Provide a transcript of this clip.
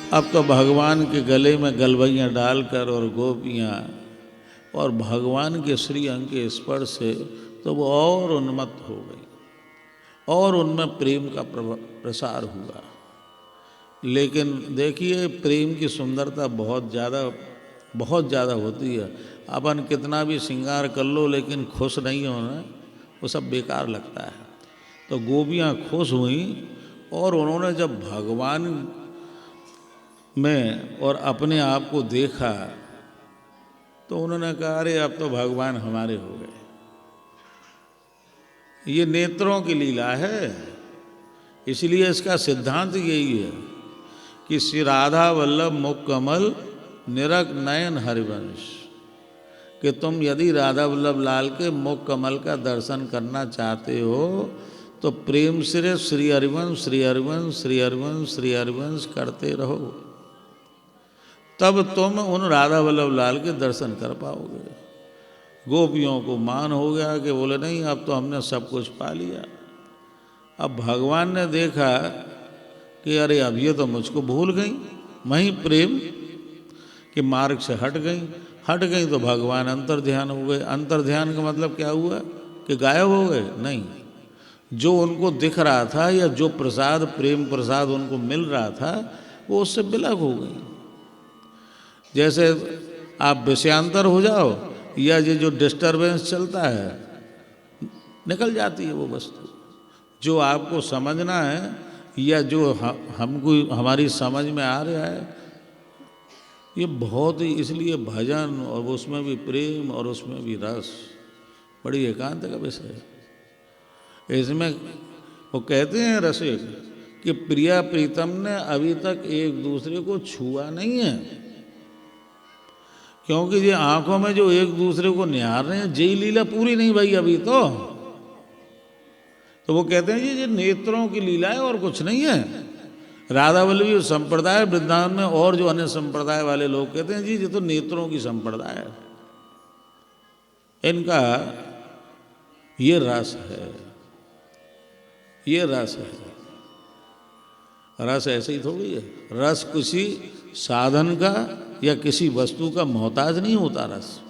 अब तो भगवान के गले में गलवैयाँ डालकर और गोपियाँ और भगवान के श्री अंग के स्पर्श से तो वो और उन्मत्त हो गई और उनमें प्रेम का प्रसार हुआ। लेकिन देखिए प्रेम की सुंदरता बहुत ज़्यादा होती है। अपन कितना भी श्रृंगार कर लो लेकिन खुश नहीं होना, वो सब बेकार लगता है। तो गोपियाँ खुश हुई और उन्होंने जब भगवान में और अपने आप को देखा तो उन्होंने कहा अरे अब तो भगवान हमारे हो गए। ये नेत्रों की लीला है, इसलिए इसका सिद्धांत यही है कि श्री राधा वल्लभ मुख कमल निरख नयन हरिवंश, कि तुम यदि राधा वल्लभ लाल के मुख कमल का दर्शन करना चाहते हो तो प्रेम से श्री हरिवंश श्री हरिवंश श्री हरिवंश श्री हरिवंश करते रहो, तब तुम उन राधा वल्लभ लाल के दर्शन कर पाओगे। गोपियों को मान हो गया कि बोले नहीं अब तो हमने सब कुछ पा लिया। अब भगवान ने देखा कि अरे अब ये तो मुझको भूल गई, वहीं प्रेम के मार्ग से हट गई तो भगवान अंतर ध्यान हो गए। अंतर ध्यान का मतलब क्या हुआ कि गायब हो गए? नहीं, जो उनको दिख रहा था या जो प्रसाद प्रेम प्रसाद उनको मिल रहा था वो उससे विलग हो गई। जैसे आप विषयांतर हो जाओ या ये जो डिस्टरबेंस चलता है निकल जाती है वो वस्तु। जो आपको समझना है या जो हमको हमारी समझ में आ रहा है, ये बहुत ही, इसलिए भजन और उसमें भी प्रेम और उसमें भी रस बड़ी एकांत का विषय है। इसमें वो कहते हैं रसिक कि प्रिया प्रीतम ने अभी तक एक दूसरे को छुआ नहीं है, क्योंकि ये आंखों में जो एक दूसरे को निहार रहे हैं जय लीला पूरी नहीं भाई अभी तो वो कहते हैं जी ये नेत्रों की लीला है और कुछ नहीं है। राधा वल्लभी संप्रदाय वृंदावन में और जो अन्य संप्रदाय वाले लोग कहते हैं जी ये तो नेत्रों की संप्रदाय है, इनका ये रस है, ये रस है। रस ऐसे ही थोड़ी है, रस किसी साधन का या किसी वस्तु का मोहताज नहीं होता रस।